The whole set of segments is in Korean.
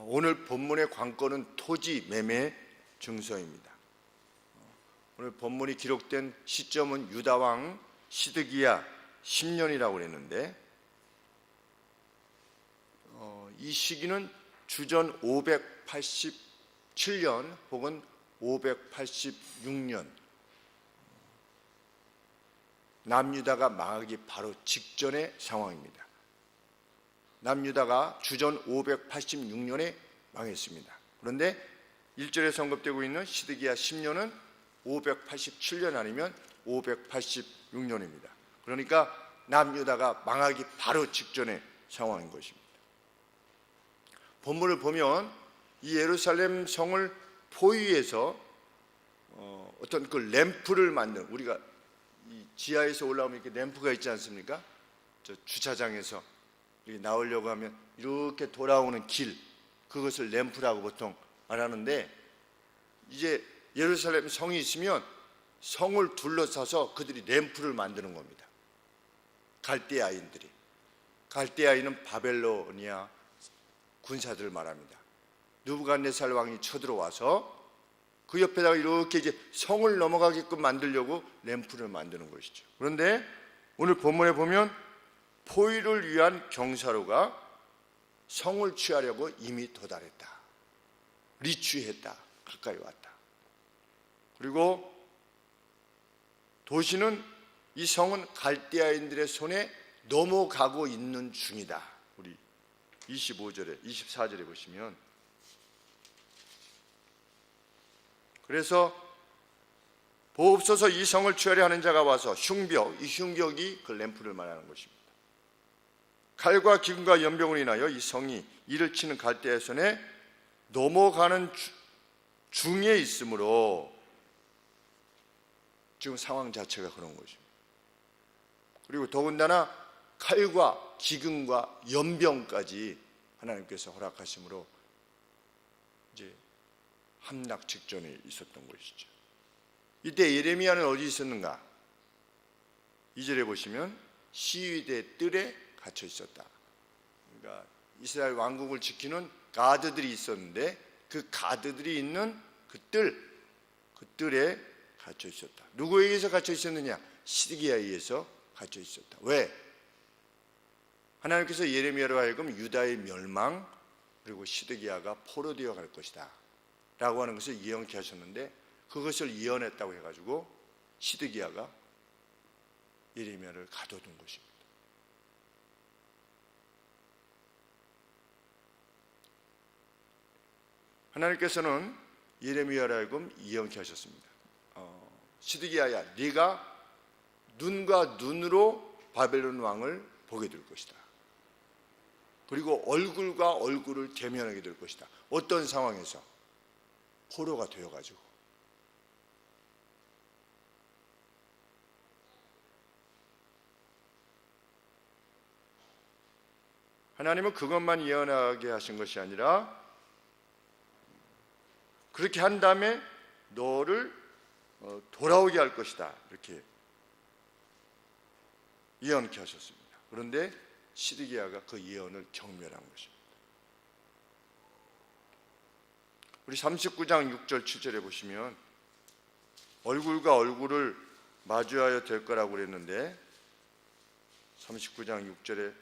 오늘 본문의 관건은 토지 매매 증서입니다. 오늘 본문이 기록된 시점은 유다왕 시드기야 10년이라고 그랬는데 이 시기는 주전 587년 혹은 586년, 남유다가 망하기 바로 직전의 상황입니다. 남유다가 주전 586년에 망했습니다. 그런데 1절에 언급되고 있는 시드기야 10년은 587년 아니면 586년입니다. 그러니까 남유다가 망하기 바로 직전의 상황인 것입니다. 본문을 보면 이 예루살렘 성을 포위해서 어떤 그 램프를 만든, 우리가 이 지하에서 올라오면 이렇게 램프가 있지 않습니까? 저 주차장에서 이렇게 나오려고 하면 이렇게 돌아오는 길, 그것을 램프라고 보통 말하는데, 이제 예루살렘 성이 있으면 성을 둘러싸서 그들이 램프를 만드는 겁니다. 갈대아인들이. 갈대아인은 바벨로니아 군사들을 말합니다. 느부갓네살 왕이 쳐들어와서 그 옆에다가 이렇게 이제 성을 넘어가게끔 만들려고 램프를 만드는 것이죠. 그런데 오늘 본문에 보면 포위를 위한 경사로가 성을 취하려고 이미 도달했다. 리취했다. 가까이 왔다. 그리고 도시는, 이 성은 갈대아인들의 손에 넘어가고 있는 중이다. 우리 25절에 24절에 보시면, 그래서 보옵소서 이 성을 취하려 하는 자가 와서 흉벽, 이 흉벽이 그 램프를 말하는 것입니다. 칼과 기근과 연병으로 인하여 이 성이 이를 치는 갈대아의 손에 넘어가는 중에 있으므로, 지금 상황 자체가 그런 것입니다. 그리고 더군다나 칼과 기근과 연병까지 하나님께서 허락하심으로 이제 함락 직전에 있었던 것이죠. 이때 예레미야는 어디 있었는가? 2절에 보시면 시위대 뜰에 갇혀 있었다. 그러니까 이스라엘 왕국을 지키는 가드들이 있었는데 그 가드들이 있는 그 뜰에 갇혀 있었다. 누구에 의해서 갇혀 있었느냐? 시드기야에 의해서 갇혀 있었다. 왜? 하나님께서 예레미야로 하여금 유다의 멸망, 그리고 시드기야가 포로되어 갈 것이다 라고 하는 것을 예언케 하셨는데, 그것을 예언했다고 해가지고 시드기야가 예레미야를 가둬둔 것입니다. 하나님께서는 예레미야로 하여금 예언케 하셨습니다. 시드기야야, 네가 눈과 눈으로 바벨론 왕을 보게 될 것이다. 그리고 얼굴과 얼굴을 대면하게 될 것이다. 어떤 상황에서? 포로가 되어가지고. 하나님은 그것만 예언하게 하신 것이 아니라, 그렇게 한 다음에 너를 돌아오게 할 것이다, 이렇게 예언케 하셨습니다. 그런데 시드기야가 그 예언을 경멸한 것입니다. 우리 39장 6절 7절에 보시면 얼굴과 얼굴을 마주하여 될 거라고 그랬는데, 39장 6절에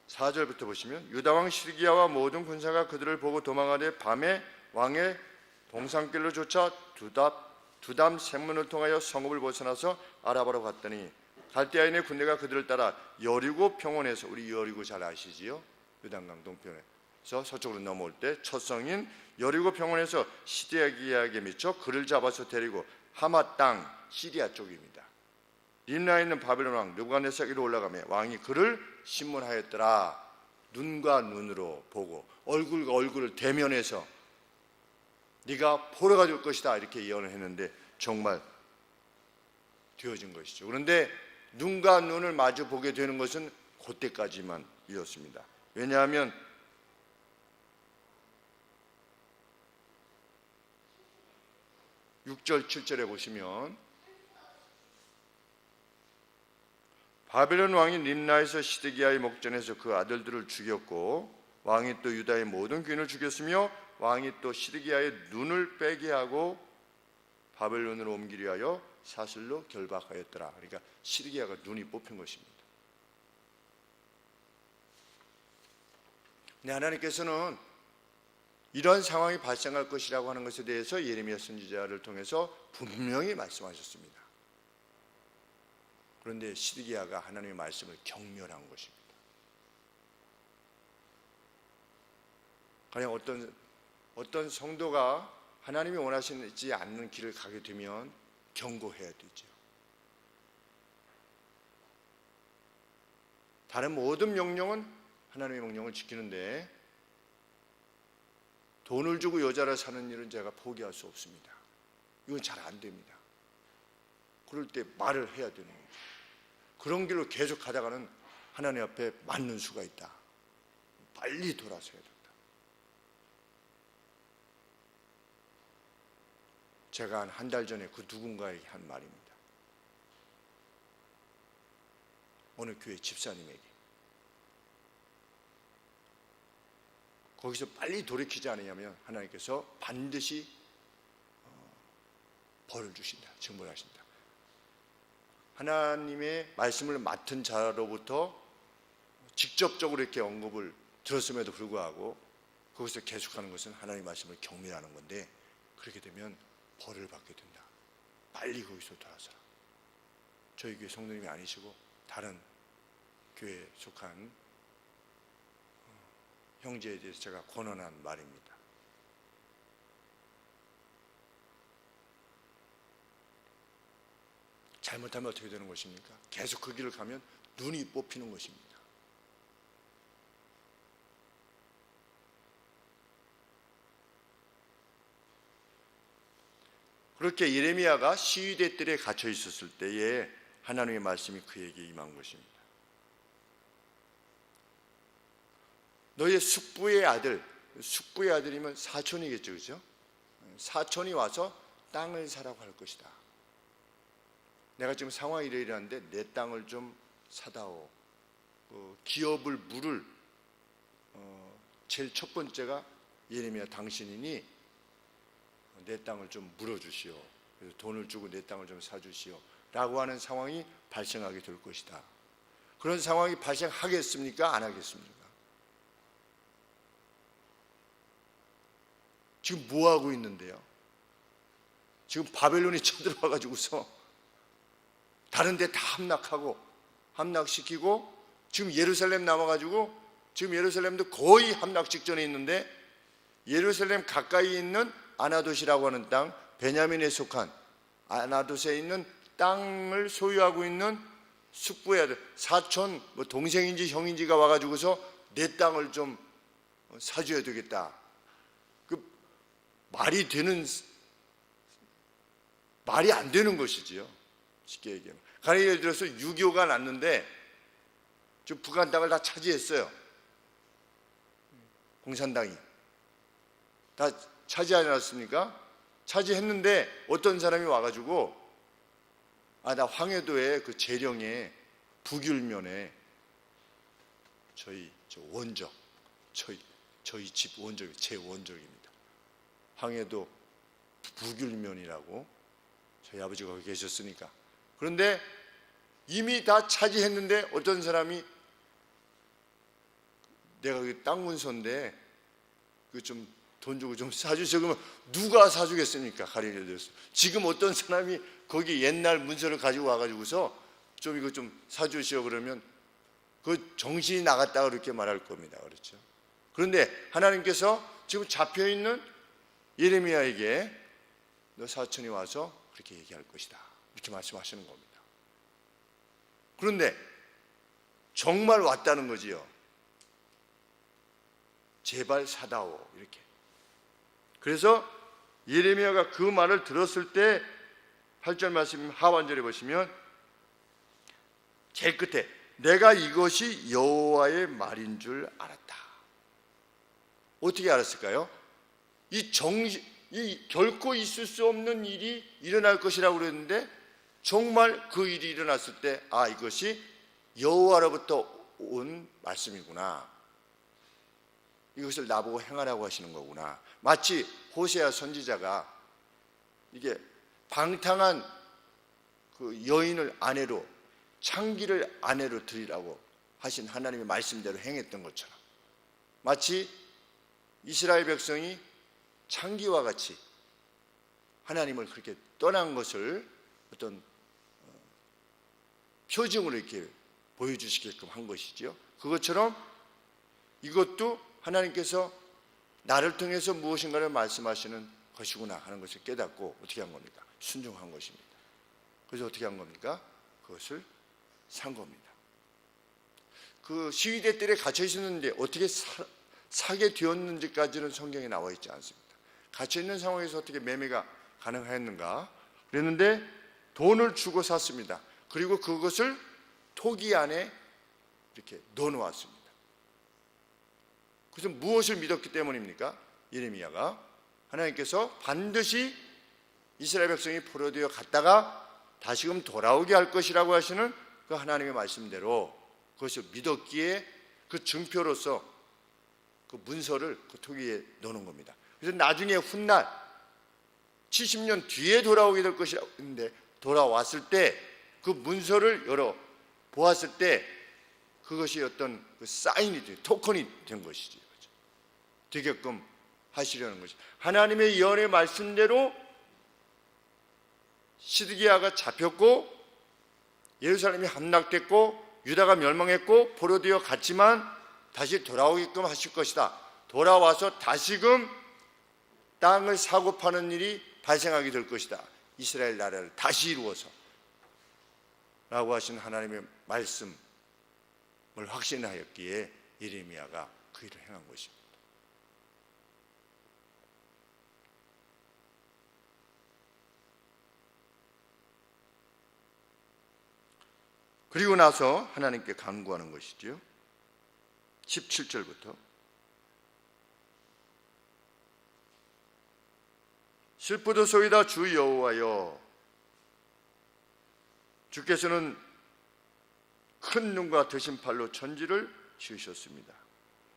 4절부터 보시면, 유다왕 시드기야와 모든 군사가 그들을 보고 도망하되 밤에 왕의 동산길로 쫓아 두담 샘문을 통하여 성읍을 벗어나서 아라바로 갔더니 갈대아인의 군대가 그들을 따라 여리고 평원에서, 우리 여리고 잘 아시지요? 요단강 동편에서 서쪽으로 넘어올 때 첫 성인 여리고 평원에서 시드기야에게 미쳐 그를 잡아서 데리고 하마 땅 시리아 쪽입니다. 림나에 있는 바벨론 왕 느부갓네살에게로 올라가며 왕이 그를 심문하였더라. 눈과 눈으로 보고 얼굴과 얼굴을 대면해서 네가 포로가 될 것이다, 이렇게 예언을 했는데 정말 되어진 것이죠. 그런데 눈과 눈을 마주 보게 되는 것은 그때까지만 이었습니다. 왜냐하면 (6절 7절에) 보시면 바벨론 왕이 림나에서 시드기야의 목전에서 그 아들들을 죽였고 왕이 또 유다의 모든 귀인을 죽였으며 왕이 또 시드기야의 눈을 빼게 하고 바벨론으로 옮기려 하여 사슬로 결박하였더라. 그러니까 시드기야가 눈이 뽑힌 것입니다. 네, 하나님께서는 이런 상황이 발생할 것이라고 하는 것에 대해서 예레미야 선지자를 통해서 분명히 말씀하셨습니다. 그런데 시드기야가 하나님의 말씀을 경멸한 것입니다. 가령 어떤 성도가 하나님이 원하시지 않는 길을 가게 되면 경고해야 되죠. 다른 모든 명령은 하나님의 명령을 지키는데 돈을 주고 여자를 사는 일은 제가 포기할 수 없습니다. 이건 잘 안 됩니다. 그럴 때 말을 해야 되는 거죠. 그런 길로 계속 가다가는 하나님 앞에 맞는 수가 있다. 빨리 돌아서야 된다. 제가 한 달 전에 그 누군가에게 한 말입니다. 어느 교회 집사님에게. 거기서 빨리 돌이키지 않으면 하나님께서 반드시 벌을 주신다. 증벌하신다. 하나님의 말씀을 맡은 자로부터 직접적으로 이렇게 언급을 들었음에도 불구하고 거기서 계속하는 것은 하나님의 말씀을 경멸하는 건데, 그렇게 되면 벌을 받게 된다. 빨리 거기서 돌아서라. 저희 교회 성도님이 아니시고 다른 교회에 속한 형제에 대해서 제가 권한한 말입니다. 잘못하면 어떻게 되는 것입니까? 계속 그 길을 가면 눈이 뽑히는 것입니다. 그렇게 예레미야가 시위대 뜰에 갇혀 있었을 때에 하나님의 말씀이 그에게 임한 것입니다. 너희의 숙부의 아들, 숙부의 아들이면 사촌이겠죠, 그죠? 사촌이 와서 땅을 사라고 할 것이다. 내가 지금 상황이 이러이러한데 내 땅을 좀 사다오. 기업을 물을 제일 첫 번째가 예레미야 당신이니 내 땅을 좀 물어주시오. 그래서 돈을 주고 내 땅을 좀 사주시오. 라고 하는 상황이 발생하게 될 것이다. 그런 상황이 발생하겠습니까? 안 하겠습니까? 지금 뭐 하고 있는데요? 지금 바벨론이 쳐들어와가지고서 다른 데 다 함락시키고 지금 예루살렘 남아가지고 지금 예루살렘도 거의 함락 직전에 있는데, 예루살렘 가까이 있는 아나돗이라고 하는 땅, 베냐민에 속한 아나돗에 있는 땅을 소유하고 있는 숙부의 아들, 사촌, 동생인지 형인지가 와가지고서 내 땅을 좀 사줘야 되겠다. 말이 안 되는 것이지요. 쉽게 얘기하면. 가령 예를 들어서 6.25가 났는데 지금 북한 땅을 다 차지했어요. 공산당이 다 차지하지 않았습니까? 차지했는데 어떤 사람이 와가지고 나 황해도에 그 재령에 북율면에 저희 원적, 저희 집 원적, 제 원적입니다. 황해도 북율면이라고 저희 아버지가 거기 계셨으니까. 그런데 이미 다 차지했는데 어떤 사람이 내가 그 땅 문서인데 그 좀 돈 주고 좀 사주세요. 그러면 누가 사주겠습니까? 가리려 들었어. 지금 어떤 사람이 거기 옛날 문서를 가지고 와가지고서 좀 이거 좀 사주시오 그러면 그 정신이 나갔다 그렇게 말할 겁니다. 그렇죠? 그런데 하나님께서 지금 잡혀 있는 예레미야에게 너 사촌이 와서 그렇게 얘기할 것이다. 이렇게 말씀하시는 겁니다. 그런데 정말 왔다는 거지요. 제발 사다오. 이렇게. 그래서 예레미야가 그 말을 들었을 때 8절 말씀 하반절에 보시면 제일 끝에 내가 이것이 여호와의 말인 줄 알았다. 어떻게 알았을까요? 이 결코 있을 수 없는 일이 일어날 것이라고 그랬는데 정말 그 일이 일어났을 때 이것이 여호와로부터 온 말씀이구나. 이것을 나보고 행하라고 하시는 거구나. 마치 호세아 선지자가 이게 방탕한 그 여인을 아내로, 창기를 아내로 드리라고 하신 하나님의 말씀대로 행했던 것처럼, 마치 이스라엘 백성이 창기와 같이 하나님을 그렇게 떠난 것을 어떤 표징으로 이렇게 보여주시게끔 한 것이죠. 그것처럼 이것도 하나님께서 나를 통해서 무엇인가를 말씀하시는 것이구나 하는 것을 깨닫고 어떻게 한 겁니까? 순종한 것입니다. 그래서 어떻게 한 겁니까? 그것을 산 겁니다. 그 시위대 뜰에 갇혀 있었는데 어떻게 사게 되었는지까지는 성경에 나와 있지 않습니다. 갇혀 있는 상황에서 어떻게 매매가 가능했는가? 그랬는데 돈을 주고 샀습니다. 그리고 그것을 토기 안에 이렇게 넣어놓았습니다. 그래서 무엇을 믿었기 때문입니까? 예레미야가 하나님께서 반드시 이스라엘 백성이 포로되어 갔다가 다시금 돌아오게 할 것이라고 하시는 그 하나님의 말씀대로 그것을 믿었기에 그 증표로서 그 문서를 그 토기에 넣는 겁니다. 그래서 나중에 훗날 70년 뒤에 돌아오게 될 것이라고 했는데, 돌아왔을 때 그 문서를 열어 보았을 때 그것이 어떤 그 사인이 돼, 토큰이 된 것이지. 되게끔 하시려는 것이, 하나님의 예언의 말씀대로 시드기야가 잡혔고 예루살렘이 함락됐고 유다가 멸망했고 포로되어 갔지만 다시 돌아오게끔 하실 것이다. 돌아와서 다시금 땅을 사고 파는 일이 발생하게 될 것이다. 이스라엘 나라를 다시 이루어서 라고 하신 하나님의 말씀을 확신하였기에 예레미야가 그 일을 행한 것입니다. 그리고 나서 하나님께 간구하는 것이죠. 17절부터 슬프도소이다 주 여호와여, 주께서는 큰 눈과 드신 팔로 천지를 지으셨습니다.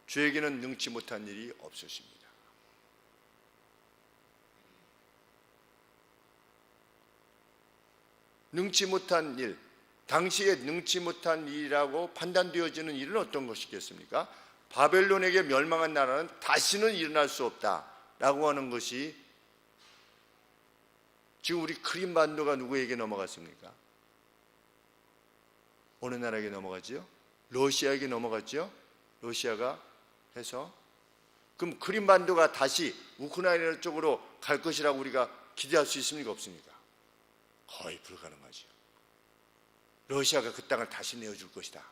주에게는 능치 못한 일이 없으십니다. 능치 못한 일, 당시에 능치 못한 일이라고 판단되어지는 일은 어떤 것이겠습니까? 바벨론에게 멸망한 나라는 다시는 일어날 수 없다라고 하는 것이, 지금 우리 크림반도가 누구에게 넘어갔습니까? 어느 나라에게 넘어가지요? 러시아에게 넘어갔죠? 러시아가 해서. 그럼 크림반도가 다시 우크라이나 쪽으로 갈 것이라고 우리가 기대할 수 있습니까? 없습니까? 거의 불가능하죠. 러시아가 그 땅을 다시 내어줄 것이다.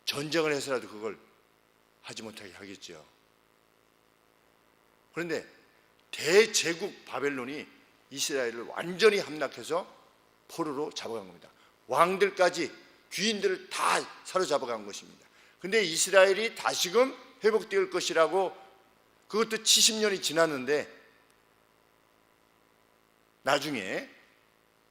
전쟁을 해서라도 그걸 하지 못하게 하겠죠. 그런데 대제국 바벨론이 이스라엘을 완전히 함락해서 포로로 잡아간 겁니다. 왕들까지, 귀인들을 다 사로잡아간 것입니다. 그런데 이스라엘이 다시금 회복될 것이라고, 그것도 70년이 지났는데 나중에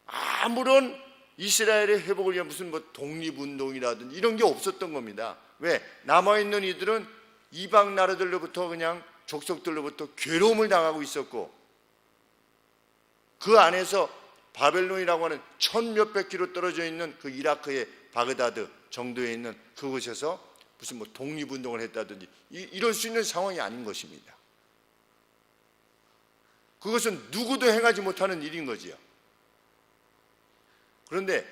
아무런 이스라엘의 회복을 위한 무슨 독립운동이라든지 이런 게 없었던 겁니다. 왜? 남아있는 이들은 이방 나라들로부터, 그냥 족속들로부터 괴로움을 당하고 있었고, 그 안에서 바벨론이라고 하는 1000몇백 킬로 떨어져 있는 그 이라크의 바그다드 정도에 있는 그곳에서 무슨 독립운동을 했다든지 이럴 수 있는 상황이 아닌 것입니다. 그것은 누구도 행하지 못하는 일인 거지요. 그런데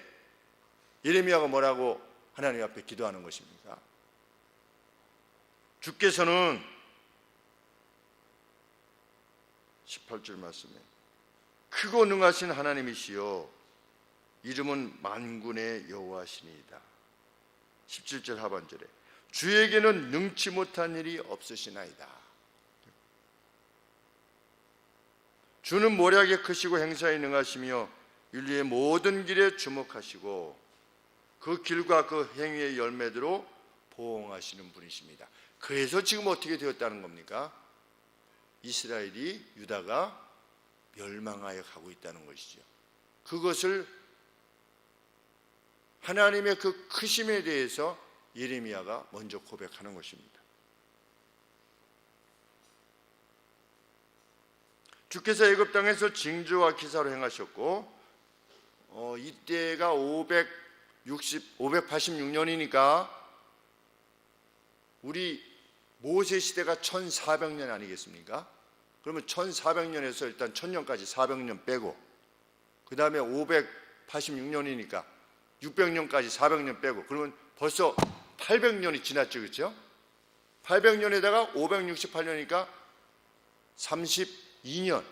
예레미야가 뭐라고 하나님 앞에 기도하는 것입니까? 주께서는 18절 말씀에 크고 능하신 하나님이시여, 이름은 만군의 여호와시니이다. 17절 하반절에 주에게는 능치 못한 일이 없으시나이다. 주는 모략에 크시고 행사에 능하시며 윤리의 모든 길에 주목하시고 그 길과 그 행위의 열매대로 보응하시는 분이십니다. 그래서 지금 어떻게 되었다는 겁니까? 이스라엘이, 유다가 멸망하여 가고 있다는 것이죠. 그것을 하나님의 그 크심에 대해서 예레미야가 먼저 고백하는 것입니다. 주께서 애굽 땅에서 징조와 기사로 행하셨고, 이때가 586년이니까 우리 모세 시대가 1400년 아니겠습니까? 그러면 1400년에서 일단 1000년까지 400년 빼고, 그 다음에 586년이니까 600년까지 400년 빼고, 그러면 벌써 800년이 지났죠, 그렇죠? 800년에다가 568년이니까 32년,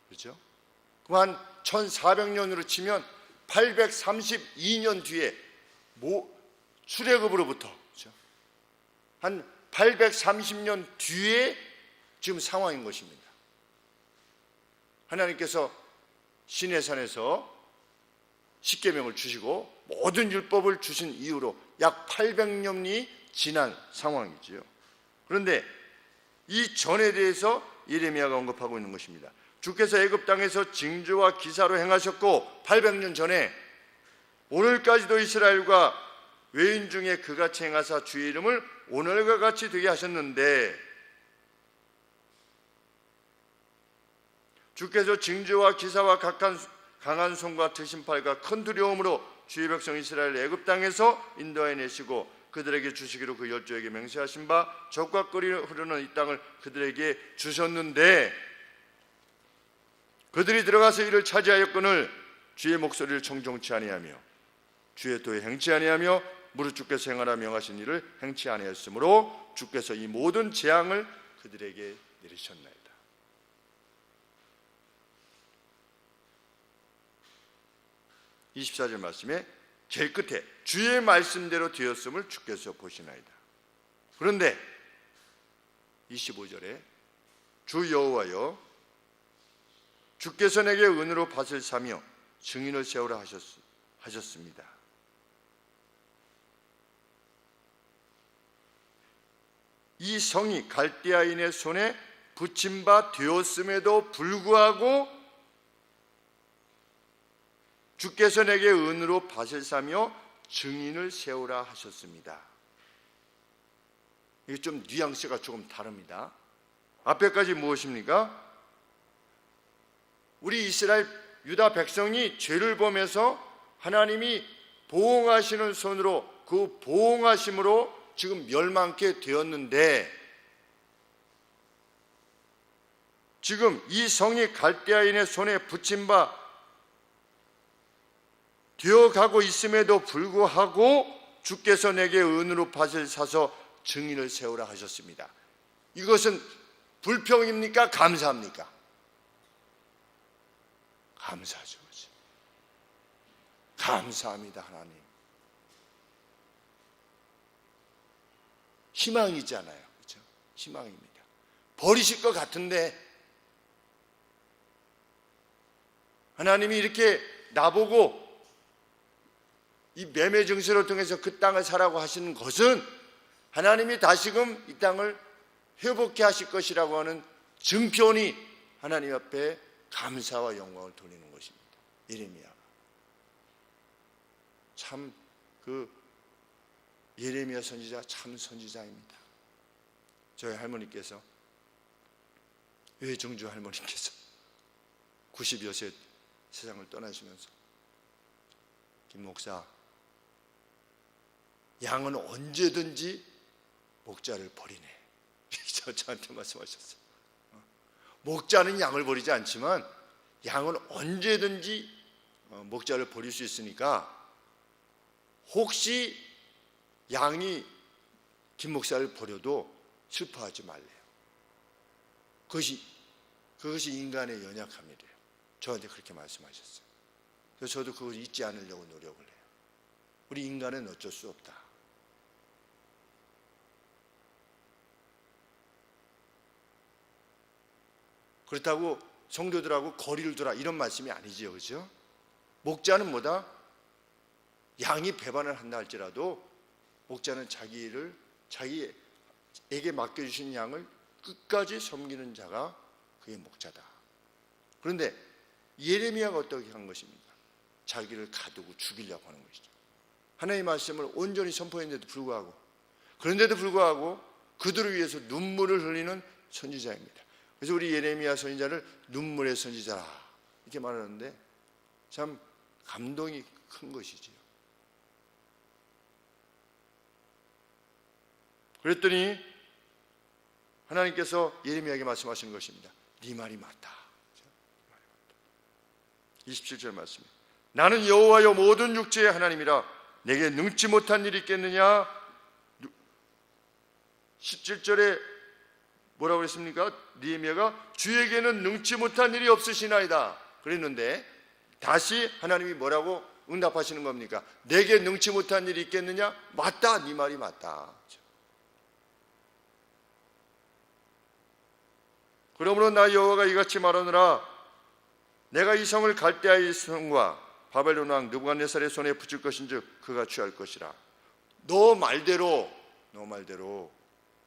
그렇죠? 그럼 한 1400년으로 치면 832년 뒤에 출애굽으로부터, 그렇죠? 한 830년 뒤에 지금 상황인 것입니다. 하나님께서 시내산에서 십계명을 주시고 모든 율법을 주신 이후로 약 800년이 지난 상황이지요. 그런데 이 전에 대해서 예레미야가 언급하고 있는 것입니다. 주께서 애굽 땅에서 징조와 기사로 행하셨고 800년 전에 오늘까지도 이스라엘과 외인 중에 그같이 행하사 주의 이름을 오늘과 같이 되게 하셨는데, 주께서 징조와 기사와 각한 강한 손과 드신 팔과 큰 두려움으로 주의 백성 이스라엘 애굽 땅에서 인도하여 내시고 그들에게 주시기로 그 열조에게 맹세하신 바 적과 꿀이 흐르는 이 땅을 그들에게 주셨는데, 그들이 들어가서 이를 차지하였거늘 주의 목소리를 청종치 아니하며 주의 도에 행치 아니하며 무릇 주께서 행하라 명하신 일을 행치 아니하였으므로 주께서 이 모든 재앙을 그들에게 내리셨나이다. 24절 말씀에 제일 끝에 주의 말씀대로 되었음을 주께서 보시나이다. 그런데 25절에 주 여호와여 주께서 내게 은으로 밭을 사며 증인을 세우라 하셨습니다. 이 성이 갈대아인의 손에 붙임 바 되었음에도 불구하고 주께서 내게 은으로 밭을 사며 증인을 세우라 하셨습니다. 이게 좀 뉘앙스가 조금 다릅니다. 앞에까지 무엇입니까? 우리 이스라엘 유다 백성이 죄를 범해서 하나님이 보응하시는 손으로 그 보응하심으로 지금 멸망케 되었는데, 지금 이 성이 갈대아인의 손에 붙임 바 되어가고 있음에도 불구하고 주께서 내게 은으로 밭을 사서 증인을 세우라 하셨습니다. 이것은 불평입니까? 감사합니까? 감사죠. 감사합니다. 하나님. 희망이잖아요. 그렇죠? 희망입니다. 버리실 것 같은데 하나님이 이렇게 나보고 이 매매 증서를 통해서 그 땅을 사라고 하시는 것은 하나님이 다시금 이 땅을 회복케 하실 것이라고 하는 증표니 하나님 앞에 감사와 영광을 돌리는 것입니다. 예레미야가 참 예레미야 선지자 참 선지자입니다. 저희 할머니께서, 외증주 할머니께서 90여 세 세상을 떠나시면서 김 목사, 양은 언제든지 목자를 버리네. 저한테 말씀하셨어요. 목자는 양을 버리지 않지만 양은 언제든지 목자를 버릴 수 있으니까 혹시 양이 김 목사를 버려도 슬퍼하지 말래요. 그것이 인간의 연약함이래요. 저한테 그렇게 말씀하셨어요. 그래서 저도 그걸 잊지 않으려고 노력을 해요. 우리 인간은 어쩔 수 없다. 그렇다고 성도들하고 거리를 두라 이런 말씀이 아니지요, 그렇죠? 목자는 뭐다? 양이 배반을 한다 할지라도 목자는 자기에게 맡겨주신 양을 끝까지 섬기는 자가 그게 목자다. 그런데 예레미야가 어떻게 한 것입니까? 자기를 가두고 죽이려고 하는 것이죠. 하나님의 말씀을 온전히 선포했는데도 불구하고, 그들을 위해서 눈물을 흘리는 선지자입니다. 그래서 우리 예레미야 선지자를 눈물의 선지자라 이렇게 말하는데 참 감동이 큰 것이지요. 그랬더니 하나님께서 예레미야에게 말씀하시는 것입니다. 네 말이 맞다. 27절 말씀. 나는 여호와여 모든 육체의 하나님이라 내게 능치 못한 일이 있겠느냐. 17절에 뭐라고 그랬습니까? 느헤미야가 주에게는 능치 못한 일이 없으시나이다 그랬는데 다시 하나님이 뭐라고 응답하시는 겁니까? 내게 능치 못한 일이 있겠느냐? 맞다, 네 말이 맞다. 그러므로 나 여호와가 이같이 말하노라. 내가 이 성을 갈대아의 성과 바벨론 왕 느부갓네살의 손에 붙일 것인즉 그가 취할 것이라. 너 말대로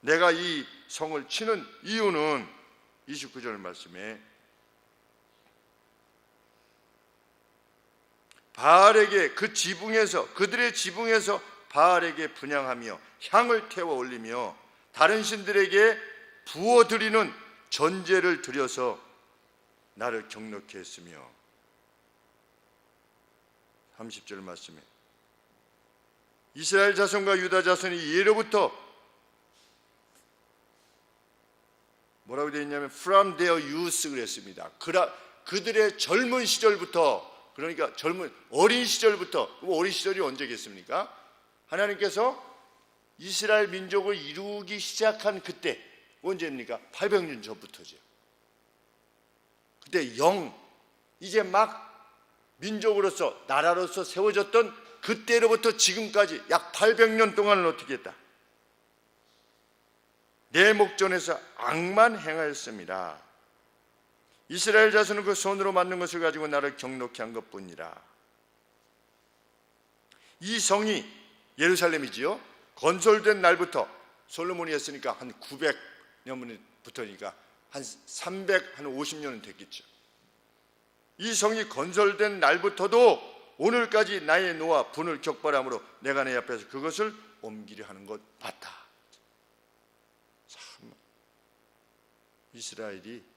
내가 이 성을 치는 이유는 29절 말씀에 바알에게 그들의 지붕에서 바알에게 분향하며 향을 태워 올리며 다른 신들에게 부어드리는 전제를 드려서 나를 경넉케 했으며 30절 말씀에 이스라엘 자손과 유다 자손이 예로부터 뭐라고 되어 있냐면 from their youth 그랬습니다. 그들의 젊은 시절부터, 그러니까 어린 시절부터, 어린 시절이 언제겠습니까? 하나님께서 이스라엘 민족을 이루기 시작한 그때 언제입니까? 800년 전부터죠. 그때 이제 막 민족으로서 나라로서 세워졌던 그때로부터 지금까지 약 800년 동안을 어떻게 했다? 내 목전에서 악만 행하였습니다. 이스라엘 자손은 그 손으로 만든 것을 가지고 나를 경넉케 한 것뿐이라. 이 성이 예루살렘이지요. 건설된 날부터 솔로몬이 했으니까 한 900년부터니까 한 350년은 됐겠죠. 이 성이 건설된 날부터도 오늘까지 나의 노와 분을 격발함으로 내가 내 앞에서 그것을 옮기려 하는 것 맞다. 참 이스라엘이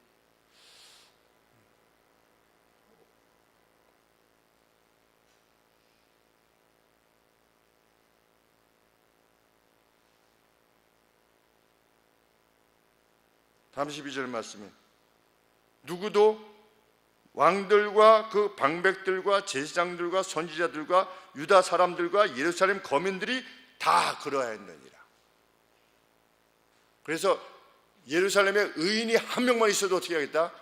다음 12절 말씀에 누구도 왕들과 그 방백들과 제사장들과 선지자들과 유다 사람들과 예루살렘 거민들이 다 그러하였느니라. 그래서 예루살렘에 의인이 한 명만 있어도 어떻게 하겠다?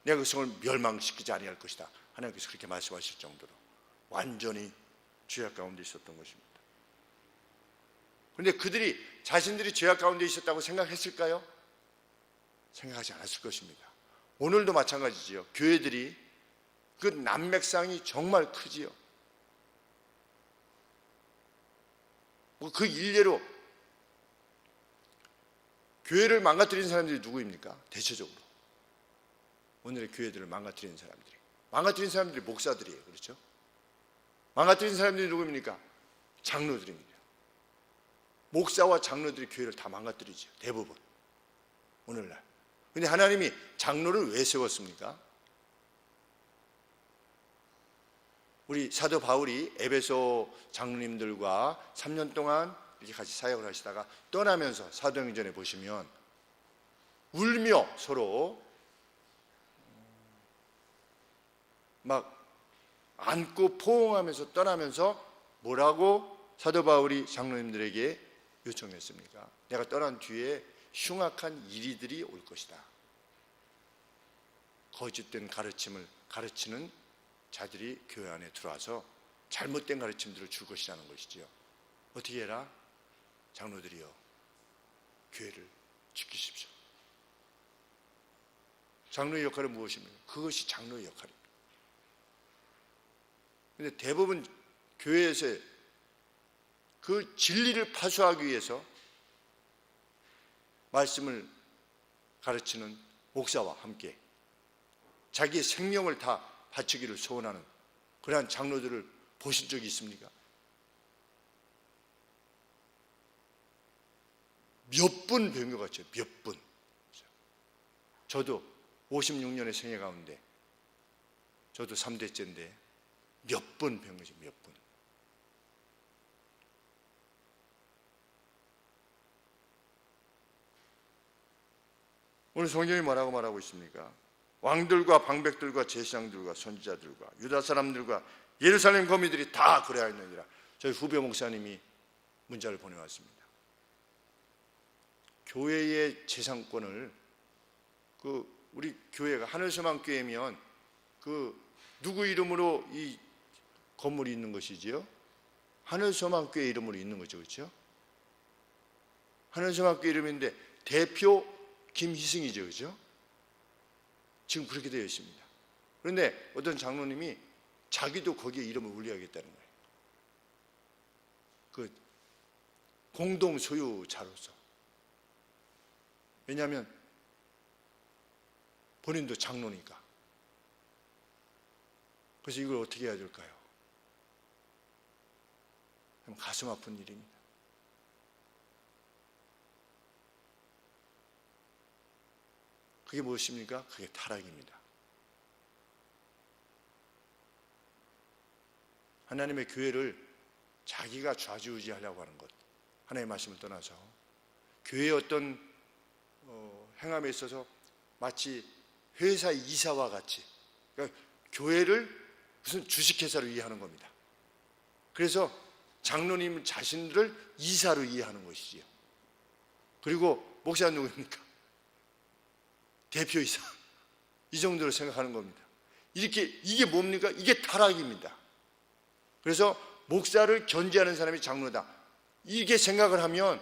내가 그 성을 멸망시키지 아니할 것이다. 하나님께서 그렇게 말씀하실 정도로 완전히 죄악 가운데 있었던 것입니다. 그런데 그들이 자신들이 죄악 가운데 있었다고 생각했을까요? 생각하지 않았을 것입니다. 오늘도 마찬가지지요. 교회들이 그 난맥상이 정말 크지요. 그 일례로 교회를 망가뜨린 사람들이 누구입니까? 대체적으로 오늘의 교회들을 망가뜨리는 사람들이 목사들이에요. 그렇죠? 망가뜨린 사람들이 누구입니까? 장로들입니다. 목사와 장로들이 교회를 다 망가뜨리죠. 대부분 오늘날. 근데 하나님이 장로를 왜 세웠습니까? 우리 사도 바울이 에베소 장로님들과 3년 동안 이렇게 같이 사역을 하시다가 떠나면서 사도행전에 보시면 울며 서로 막 안고 포옹하면서 떠나면서 뭐라고 사도 바울이 장로님들에게 요청했습니까? 내가 떠난 뒤에 흉악한 이리들이 올 것이다. 거짓된 가르침을 가르치는 자들이 교회 안에 들어와서 잘못된 가르침들을 줄 것이라는 것이지요. 어떻게 해라? 장로들이여, 교회를 지키십시오. 장로의 역할은 무엇입니까? 그것이 장로의 역할입니다. 그런데 대부분 교회에서 그 진리를 파수하기 위해서 말씀을 가르치는 목사와 함께 자기의 생명을 다 바치기를 소원하는 그러한 장로들을 보신 적이 있습니까? 몇 분 뵌 것 같죠. 몇 분. 저도 56년의 생애 가운데 저도 3대째인데 몇 분 뵌 거죠. 몇 분. 오늘 성경이 뭐라고 말하고 있습니까? 왕들과 방백들과 제사장들과 선지자들과 유다 사람들과 예루살렘 거미들이 다 그래하였느니라. 저희 후배 목사님이 문자를 보내왔습니다. 교회의 재산권을 우리 교회가 하늘소망교회면 누구 이름으로 이 건물이 있는 것이지요? 하늘소망교회 이름으로 있는 거죠, 그렇죠? 하늘소망교회 이름인데 대표 김희승이죠, 그렇죠? 지금 그렇게 되어 있습니다. 그런데 어떤 장로님이 자기도 거기에 이름을 올려야겠다는 거예요. 공동 소유자로서. 왜냐하면 본인도 장로니까. 그래서 이걸 어떻게 해야 될까요? 가슴 아픈 일입니다. 그게 무엇입니까? 그게 타락입니다. 하나님의 교회를 자기가 좌지우지하려고 하는 것, 하나님의 말씀을 떠나서 교회의 어떤 행함에 있어서 마치 회사 이사와 같이, 그러니까 교회를 무슨 주식회사로 이해하는 겁니다. 그래서 장로님 자신들을 이사로 이해하는 것이지요. 그리고 목사는 누구입니까? 대표이사. 이 정도로 생각하는 겁니다. 이게 뭡니까? 이게 타락입니다. 그래서 목사를 견제하는 사람이 장로다. 이렇게 생각을 하면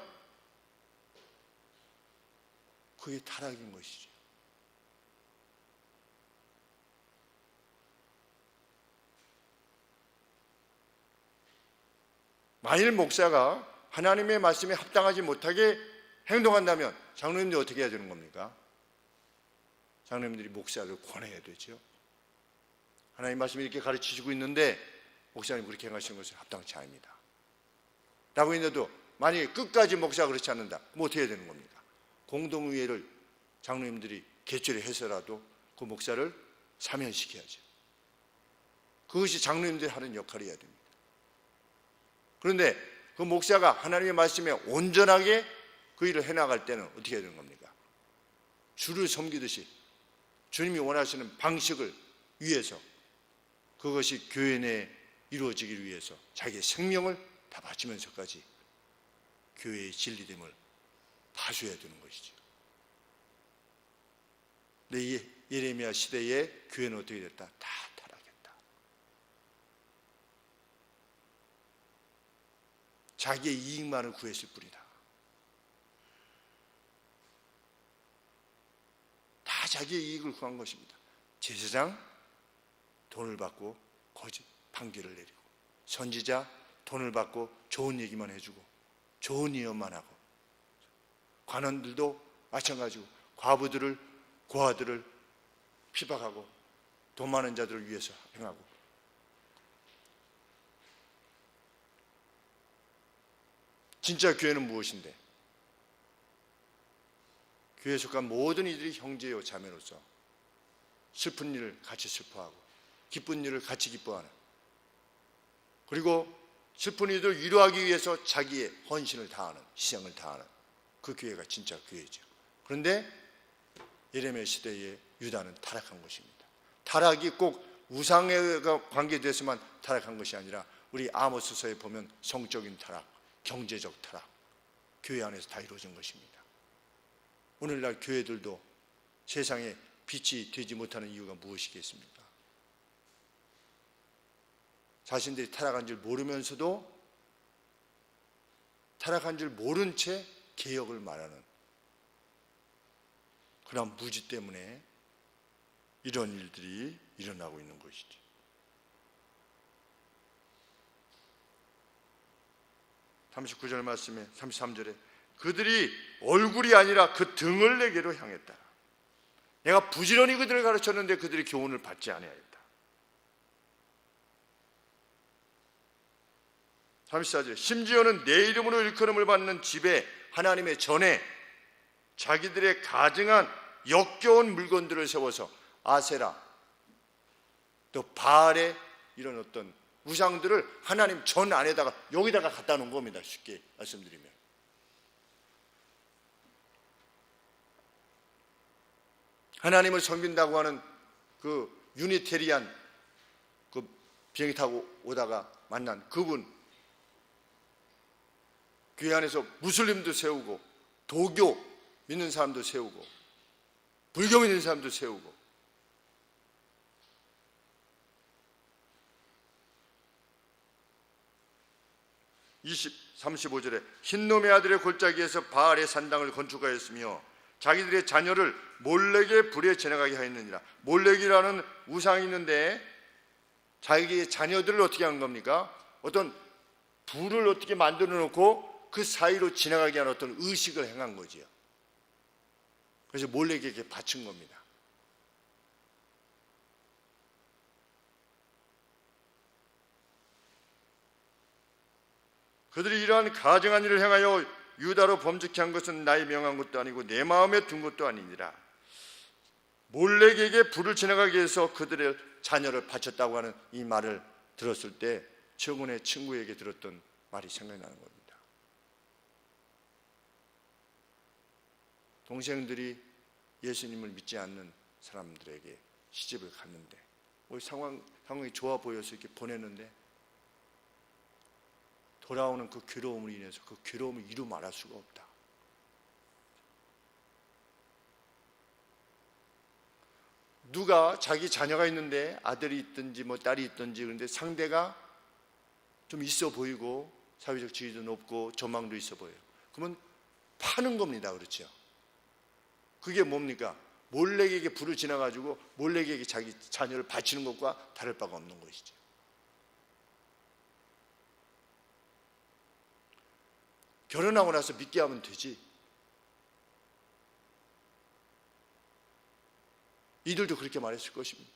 그게 타락인 것이죠. 만일 목사가 하나님의 말씀에 합당하지 못하게 행동한다면 장로님들이 어떻게 해야 되는 겁니까? 장로님들이 목사를 권해야 되죠. 하나님 말씀이 이렇게 가르치시고 있는데 목사님 그렇게 행하시는 것은 합당치 아닙니다 라고 했는데도 만약에 끝까지 목사가 그렇지 않는다, 그럼 어떻게 해야 되는 겁니까? 공동의회를 장로님들이 개최를 해서라도 그 목사를 사면시켜야죠. 그것이 장로님들이 하는 역할이어야 됩니다. 그런데 그 목사가 하나님의 말씀에 온전하게 그 일을 해나갈 때는 어떻게 해야 되는 겁니까? 주를 섬기듯이 주님이 원하시는 방식을 위해서, 그것이 교회 내에 이루어지기 위해서 자기의 생명을 다 바치면서까지 교회의 진리됨을 봐줘야 되는 것이죠. 근데 이 예레미야 시대에 교회는 어떻게 됐다? 다 타락했다. 자기의 이익만을 구했을 뿐이다. 다 자기의 이익을 구한 것입니다. 제사장 돈을 받고 거짓 판결을 내리고, 선지자 돈을 받고 좋은 얘기만 해주고 좋은 예언만 하고, 관원들도 마찬가지고 과부들을 고아들을 핍박하고 돈 많은 자들을 위해서 행하고. 진짜 교회는 무엇인데? 교회에 속한 모든 이들이 형제요 자매로서 슬픈 일을 같이 슬퍼하고 기쁜 일을 같이 기뻐하는, 그리고 슬픈 이들을 위로하기 위해서 자기의 헌신을 다하는, 희생을 다하는 그 교회가 진짜 교회죠. 그런데 예레미야 시대에 유다는 타락한 것입니다. 타락이 꼭 우상에 관계돼서만 타락한 것이 아니라 우리 아모스서에 보면 성적인 타락, 경제적 타락, 교회 안에서 다 이루어진 것입니다. 오늘날 교회들도 세상에 빛이 되지 못하는 이유가 무엇이겠습니까? 자신들이 타락한 줄 모르면서도 타락한 줄 모른 채 개혁을 말하는 그런 무지 때문에 이런 일들이 일어나고 있는 것이죠. 39절 말씀에 33절에 그들이 얼굴이 아니라 그 등을 내게로 향했다. 내가 부지런히 그들을 가르쳤는데 그들이 교훈을 받지 아니하였다. 34절 심지어는 내 이름으로 일컬음을 받는 집에 하나님의 전에 자기들의 가증한 역겨운 물건들을 세워서 아세라 또 바알의 이런 어떤 우상들을 하나님 전 안에다가 여기다가 갖다 놓은 겁니다. 쉽게 말씀드리면 하나님을 섬긴다고 하는 그 유니테리안 그 비행기 타고 오다가 만난 그분 교회 안에서 무슬림도 세우고 도교 믿는 사람도 세우고 불교 믿는 사람도 세우고 35절에 흰놈의 아들의 골짜기에서 바알의 산당을 건축하였으며 자기들의 자녀를 몰렉의 불에 지나가게 하였느니라. 몰렉이라는 우상이 있는데 자기의 자녀들을 어떻게 한 겁니까? 어떤 불을 어떻게 만들어 놓고 그 사이로 지나가게 하는 어떤 의식을 행한 거지요. 그래서 몰렉에게 바친 겁니다. 그들이 이러한 가증한 일을 행하여 유다로 범죄케 한 것은 나의 명한 것도 아니고 내 마음에 둔 것도 아니니라. 몰렉에게 불을 지나가게 해서 그들의 자녀를 바쳤다고 하는 이 말을 들었을 때 최근에 친구에게 들었던 말이 생각나는 겁니다. 동생들이 예수님을 믿지 않는 사람들에게 시집을 갔는데 상황이 좋아 보여서 이렇게 보냈는데 돌아오는 그 괴로움으로 인해서 그 괴로움을 이루 말할 수가 없다. 누가 자기 자녀가 있는데 아들이 있든지 뭐 딸이 있든지 그런데 상대가 좀 있어 보이고 사회적 지위도 높고 전망도 있어 보여요. 그러면 파는 겁니다. 그렇죠? 그게 뭡니까? 몰렉에게 불을 지나가지고 몰렉에게 자기 자녀를 바치는 것과 다를 바가 없는 것이죠. 결혼하고 나서 믿게 하면 되지. 이들도 그렇게 말했을 것입니다.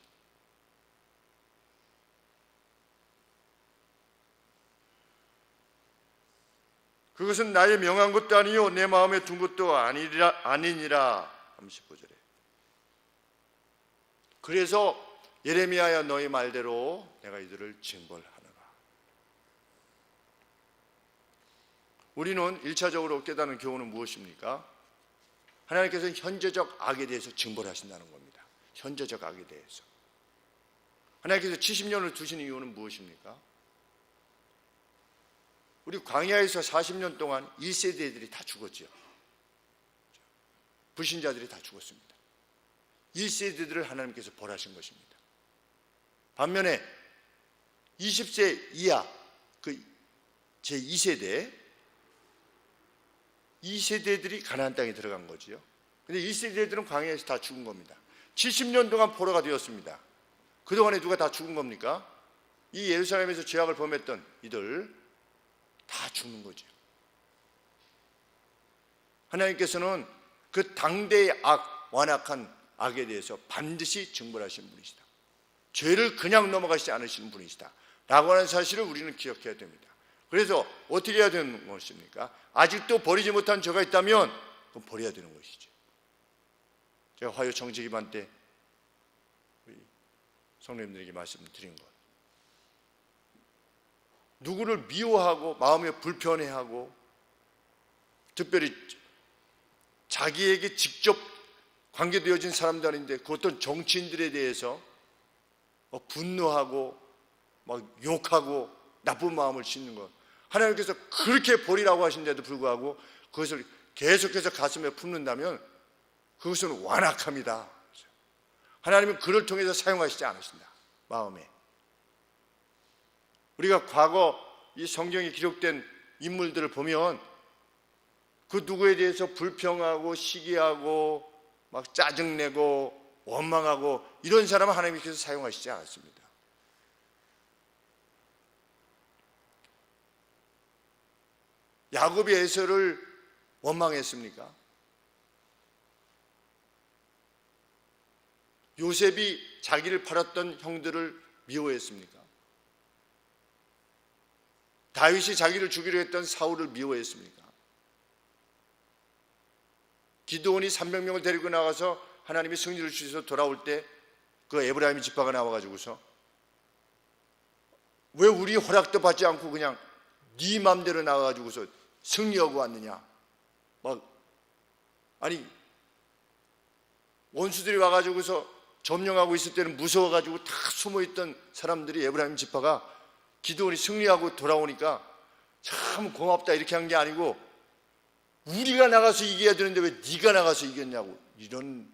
그것은 나의 명한 것도 아니요 내 마음에 둔 것도 아니니라. 35절에 그래서 예레미야야 너희 말대로 내가 이들을 징벌하노라. 우리는 1차적으로 깨닫는 교훈은 무엇입니까? 하나님께서는 현재적 악에 대해서 징벌하신다는 겁니다. 현재적 악에 대해서. 하나님께서 70년을 두신 이유는 무엇입니까? 우리 광야에서 40년 동안 1세대들이 다 죽었죠. 불신자들이 다 죽었습니다. 1세대들을 하나님께서 벌하신 것입니다. 반면에 20세 이하 그 제2세대 2세대들이 가나안 땅에 들어간 거지요. 근데 1세대들은 광야에서 다 죽은 겁니다. 70년 동안 포로가 되었습니다. 그동안에 누가 다 죽은 겁니까? 이 예루살렘에서 죄악을 범했던 이들 다 죽는 거죠. 하나님께서는 그 당대의 완악한 악에 대해서 반드시 징벌하신 분이시다. 죄를 그냥 넘어가시지 않으시는 분이시다 라고 하는 사실을 우리는 기억해야 됩니다. 그래서 어떻게 해야 되는 것입니까? 아직도 버리지 못한 죄가 있다면 그건 버려야 되는 것이죠. 제가 화요 정직 기반 때 우리 성도님들에게 말씀드린 것, 누구를 미워하고 마음에 불편해하고 특별히 자기에게 직접 관계되어진 사람도 아닌데 그 어떤 정치인들에 대해서 분노하고 막 욕하고 나쁜 마음을 싣는 것, 하나님께서 그렇게 버리라고 하신데도 불구하고 그것을 계속해서 가슴에 품는다면 그것은 완악합니다. 하나님은 그를 통해서 사용하시지 않으신다. 마음에 우리가 과거 이 성경에 기록된 인물들을 보면 그 누구에 대해서 불평하고 시기하고 막 짜증내고 원망하고 이런 사람은 하나님께서 사용하시지 않았습니다. 야곱이 에서를 원망했습니까? 요셉이 자기를 팔았던 형들을 미워했습니까? 다윗이 자기를 죽이려 했던 사울을 미워했습니까? 기드온이 300명을 데리고 나가서 하나님이 승리를 주셔서 돌아올 때 그 에브라임 지파가 나와가지고서 왜 우리 허락도 받지 않고 그냥 네 맘대로 나가가지고서 승리하고 왔느냐? 아니 원수들이 와가지고서 점령하고 있을 때는 무서워가지고 다 숨어있던 사람들이 에브라임 지파가 기드온이 승리하고 돌아오니까 참 고맙다 이렇게 한 게 아니고 우리가 나가서 이겨야 되는데 왜 네가 나가서 이겼냐고, 이런.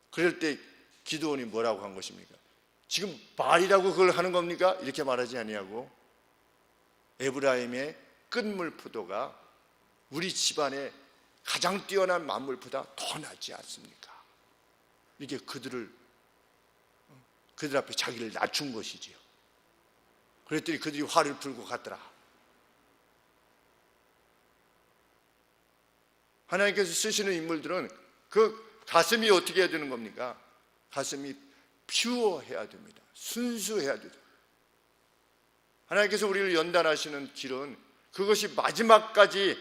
그럴 때 기드온이 뭐라고 한 것입니까? 지금 말이라고 그걸 하는 겁니까? 이렇게 말하지 아니하고 에브라임의 끝물포도가 우리 집안의 가장 뛰어난 만물보다 더 낫지 않습니까? 이렇게 그들 앞에 자기를 낮춘 것이지요. 그랬더니 그들이 화를 풀고 갔더라. 하나님께서 쓰시는 인물들은 그 가슴이 어떻게 해야 되는 겁니까? 가슴이 퓨어해야 됩니다. 순수해야 됩니다. 하나님께서 우리를 연단하시는 길은 그것이 마지막까지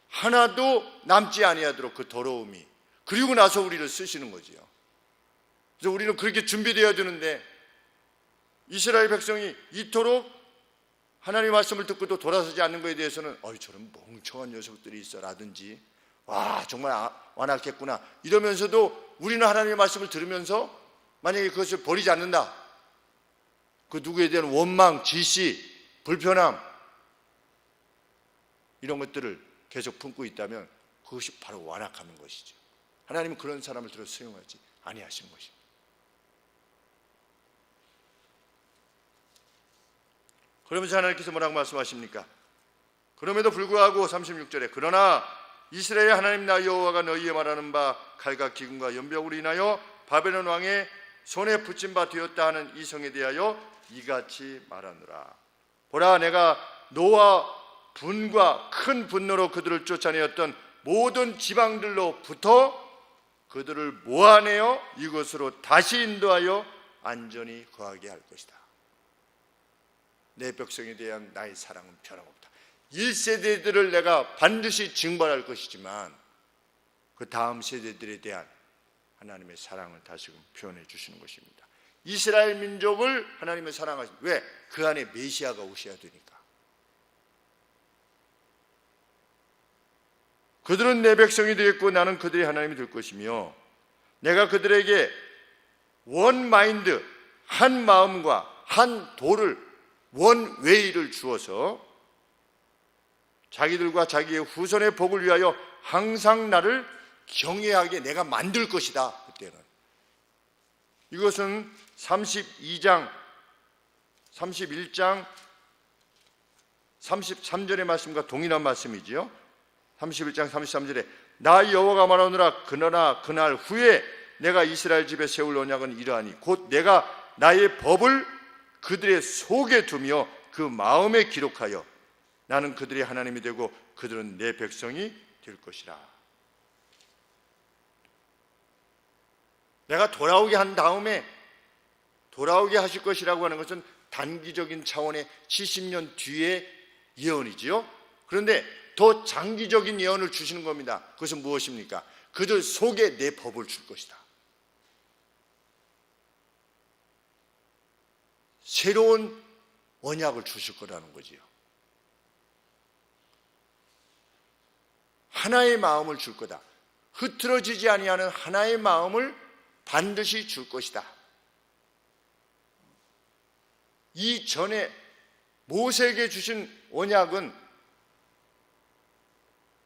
하나도 남지 아니하도록 그 더러움이, 그리고 나서 우리를 쓰시는 거지요. 그래서 우리는 그렇게 준비되어야 되는데 이스라엘 백성이 이토록 하나님의 말씀을 듣고도 돌아서지 않는 것에 대해서는 저런 멍청한 녀석들이 있어라든지 와 정말 완악했구나 이러면서도 우리는 하나님의 말씀을 들으면서 만약에 그것을 버리지 않는다, 그 누구에 대한 원망, 질시, 불편함 이런 것들을 계속 품고 있다면 그것이 바로 완악하는 것이죠. 하나님은 그런 사람을 들어 수용하지 아니하시는 것입니다. 그러면서 하나님께서 뭐라고 말씀하십니까? 그럼에도 불구하고 36절에 그러나 이스라엘 하나님 나 여호와가 너희에 말하는 바 칼과 기근과 연병으로 인하여 바벨론 왕의 손에 붙임 바 되었다 하는 이 성에 대하여 이같이 말하노라. 보라, 내가 노와 분과 큰 분노로 그들을 쫓아내었던 모든 지방들로부터 그들을 모아내어 이곳으로 다시 인도하여 안전히 거하게 할 것이다. 내 백성에 대한 나의 사랑은 변함없다. 1세대들을 내가 반드시 징벌할 것이지만 그 다음 세대들에 대한 하나님의 사랑을 다시금 표현해 주시는 것입니다. 이스라엘 민족을 하나님의 사랑하십니다. 왜? 그 안에 메시아가 오셔야 되니까. 그들은 내 백성이 되었고 나는 그들의 하나님이 될 것이며 내가 그들에게 원 마인드, 한 마음과 한 도를, 원 웨이를 주어서 자기들과 자기의 후손의 복을 위하여 항상 나를 경외하게 내가 만들 것이다. 그때는 이것은 31장 33절의 말씀과 동일한 말씀이지요. 31장 33절에 나 여호와가 말하노라. 그러나 그날 후에 내가 이스라엘 집에 세울 언약은 이러하니 곧 내가 나의 법을 그들의 속에 두며 그 마음에 기록하여 나는 그들의 하나님이 되고 그들은 내 백성이 될 것이라. 내가 돌아오게 한 다음에 돌아오게 하실 것이라고 하는 것은 단기적인 차원의 70년 뒤의 예언이지요. 그런데 더 장기적인 예언을 주시는 겁니다. 그것은 무엇입니까? 그들 속에 내 법을 줄 것이다. 새로운 언약을 주실 거라는 거지요. 하나의 마음을 줄 거다. 흐트러지지 아니하는 하나의 마음을 반드시 줄 것이다. 이전에 모세에게 주신 언약은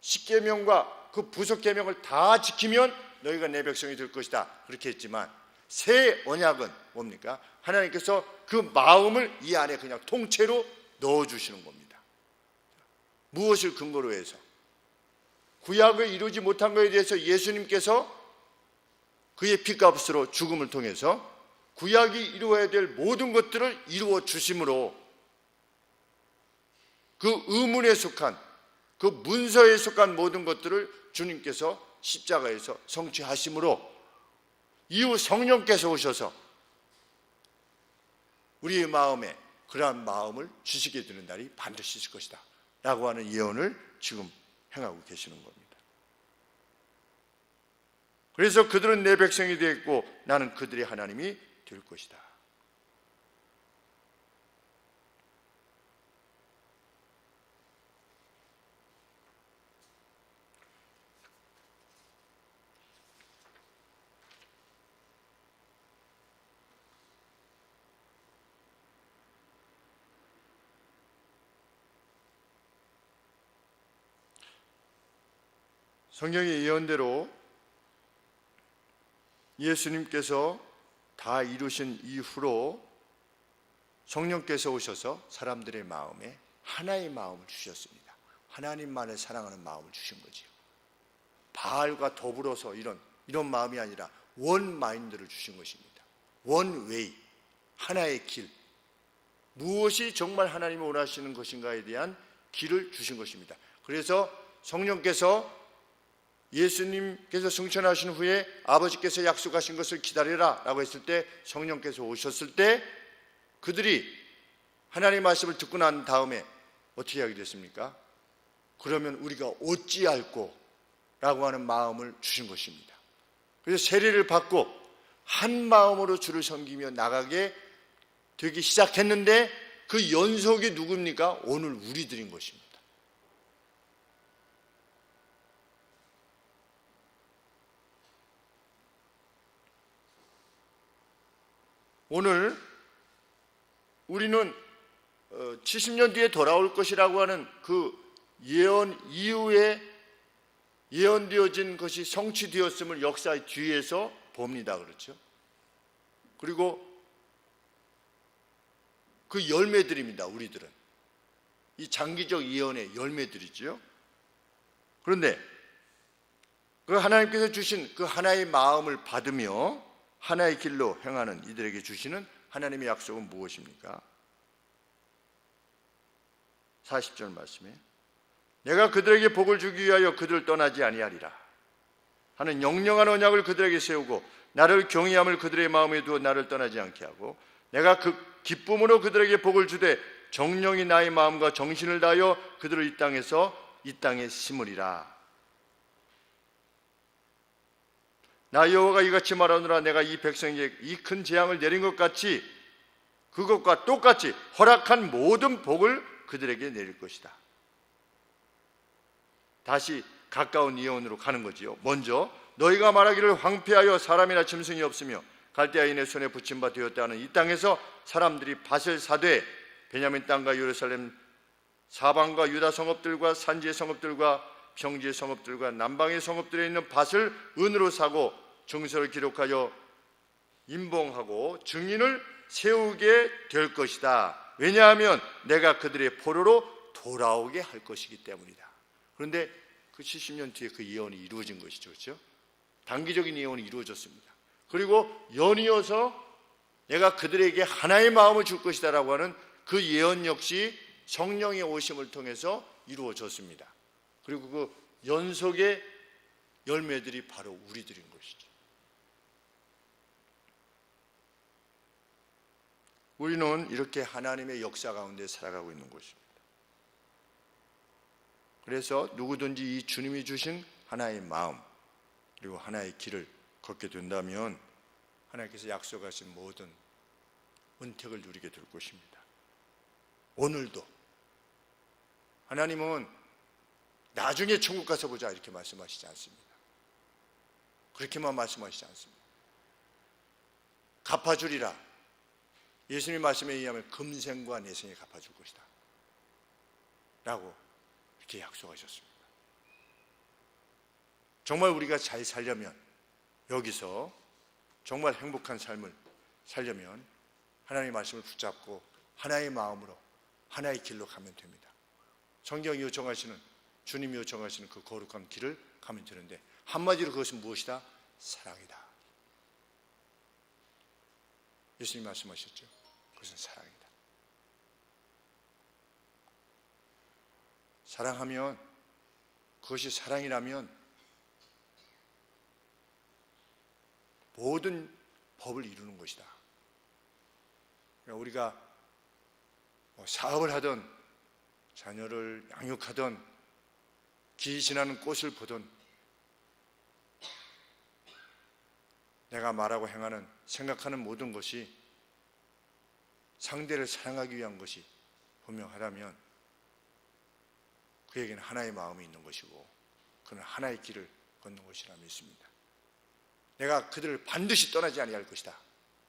십계명과 그 부속 계명을 다 지키면 너희가 내 백성이 될 것이다. 그렇게 했지만 새 언약은 뭡니까? 하나님께서 그 마음을 이 안에 그냥 통째로 넣어주시는 겁니다. 무엇을 근거로 해서? 구약을 이루지 못한 것에 대해서 예수님께서 그의 피값으로 죽음을 통해서 구약이 이루어야 될 모든 것들을 이루어 주심으로 그 의문에 속한 그 문서에 속한 모든 것들을 주님께서 십자가에서 성취하심으로 이후 성령께서 오셔서 우리의 마음에 그러한 마음을 주시게 되는 날이 반드시 있을 것이다 라고 하는 예언을 지금 행하고 계시는 겁니다. 그래서 그들은 내 백성이 되었고 나는 그들의 하나님이 될 것이다. 성경의 예언대로 예수님께서 다 이루신 이후로 성령께서 오셔서 사람들의 마음에 하나의 마음을 주셨습니다. 하나님만을 사랑하는 마음을 주신 거지요. 바알과 더불어서 이런 마음이 아니라 원 마인드를 주신 것입니다. 원 웨이, 하나의 길. 무엇이 정말 하나님이 원하시는 것인가에 대한 길을 주신 것입니다. 그래서 성령께서 예수님께서 승천하신 후에 아버지께서 약속하신 것을 기다리라 라고 했을 때 성령께서 오셨을 때 그들이 하나님의 말씀을 듣고 난 다음에 어떻게 하게 됐습니까? 그러면 우리가 어찌할꼬 라고 하는 마음을 주신 것입니다. 그래서 세례를 받고 한 마음으로 주를 섬기며 나가게 되기 시작했는데 그 연속이 누굽니까? 오늘 우리들인 것입니다. 오늘 우리는 70년 뒤에 돌아올 것이라고 하는 그 예언 이후에 예언되어진 것이 성취되었음을 역사의 뒤에서 봅니다. 그렇죠? 그리고 그 열매들입니다. 우리들은 이 장기적 예언의 열매들이죠. 그런데 그 하나님께서 주신 그 하나의 마음을 받으며 하나의 길로 행하는 이들에게 주시는 하나님의 약속은 무엇입니까? 40절 말씀에 내가 그들에게 복을 주기 위하여 그들을 떠나지 아니하리라 하는 영영한 언약을 그들에게 세우고 나를 경외함을 그들의 마음에 두어 나를 떠나지 않게 하고 내가 그 기쁨으로 그들에게 복을 주되 정령이 나의 마음과 정신을 다하여 그들을 이 땅에 심으리라. 나 여호와가 이같이 말하노라. 내가 이 백성에게 이 큰 재앙을 내린 것 같이 그것과 똑같이 허락한 모든 복을 그들에게 내릴 것이다. 다시 가까운 예언으로 가는 거지요. 먼저 너희가 말하기를 황폐하여 사람이나 짐승이 없으며 갈대아인의 손에 붙임 바 되었다는 이 땅에서 사람들이 밭을 사되 베냐민 땅과 예루살렘 사방과 유다 성읍들과 산지의 성읍들과 평지의 성읍들과 남방의 성읍들에 있는 밭을 은으로 사고 증서를 기록하여 임봉하고 증인을 세우게 될 것이다. 왜냐하면 내가 그들의 포로로 돌아오게 할 것이기 때문이다. 그런데 그 70년 뒤에 그 예언이 이루어진 것이죠. 그렇죠? 단기적인 예언이 이루어졌습니다. 그리고 연이어서 내가 그들에게 하나의 마음을 줄 것이다 라고 하는 그 예언 역시 성령의 오심을 통해서 이루어졌습니다. 그리고 그 연속의 열매들이 바로 우리들인 것이죠. 우리는 이렇게 하나님의 역사 가운데 살아가고 있는 것입니다. 그래서 누구든지 이 주님이 주신 하나의 마음 그리고 하나의 길을 걷게 된다면 하나님께서 약속하신 모든 은택을 누리게 될 것입니다. 오늘도 하나님은 나중에 천국 가서 보자 이렇게 말씀하시지 않습니다. 그렇게만 말씀하시지 않습니다. 갚아주리라. 예수님 말씀에 의하면 금생과 내생에 갚아줄 것이다 라고 이렇게 약속하셨습니다. 정말 우리가 잘 살려면 여기서 정말 행복한 삶을 살려면 하나님의 말씀을 붙잡고 하나의 마음으로 하나의 길로 가면 됩니다. 성경이 요청하시는 주님이 요청하시는 그 거룩한 길을 가면 되는데 한마디로 그것은 무엇이다? 사랑이다. 예수님 말씀하셨죠. 그것은 사랑이다. 사랑하면 그것이 사랑이라면 모든 법을 이루는 것이다. 우리가 사업을 하든 자녀를 양육하든 기 지나는 꽃을 보든 내가 말하고 행하는 생각하는 모든 것이 상대를 사랑하기 위한 것이 분명하다면 그에게는 하나의 마음이 있는 것이고 그는 하나의 길을 걷는 것이라 믿습니다. 내가 그들을 반드시 떠나지 아니할 것이다.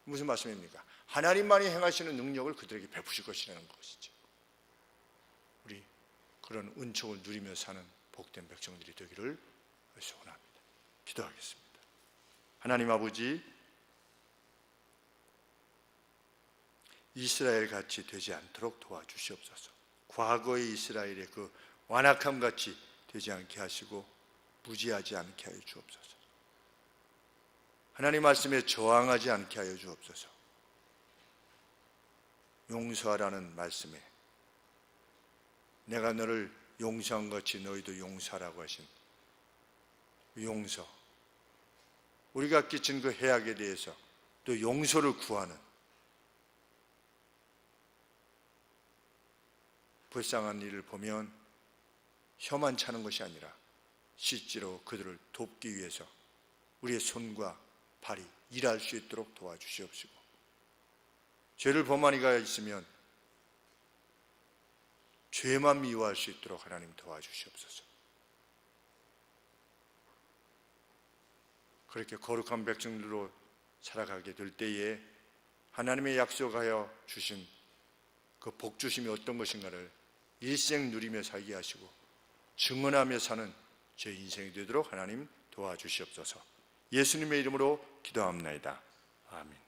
무슨 말씀입니까? 하나님만이 행하시는 능력을 그들에게 베푸실 것이라는 것이죠. 우리 그런 은총을 누리며 사는 복된 백성들이 되기를 소원합니다. 기도하겠습니다. 하나님 아버지, 이스라엘 같이 되지 않도록 도와주시옵소서. 과거의 이스라엘의 그 완악함 같이 되지 않게 하시고 무지하지 않게 하여 주옵소서. 하나님 말씀에 저항하지 않게 하여 주옵소서. 용서하라는 말씀에 내가 너를 용서한 것이 너희도 용서하라고 하신 용서, 우리가 끼친 그 해악에 대해서 또 용서를 구하는 불쌍한 일을 보면 혀만 차는 것이 아니라 실제로 그들을 돕기 위해서 우리의 손과 발이 일할 수 있도록 도와주시옵시고, 죄를 범한 이가 있으면 죄만 미워할 수 있도록 하나님 도와주시옵소서. 그렇게 거룩한 백성들로 살아가게 될 때에 하나님의 약속하여 주신 그 복주심이 어떤 것인가를 일생 누리며 살게 하시고 증언하며 사는 제 인생이 되도록 하나님 도와주시옵소서. 예수님의 이름으로 기도합니다. 아멘.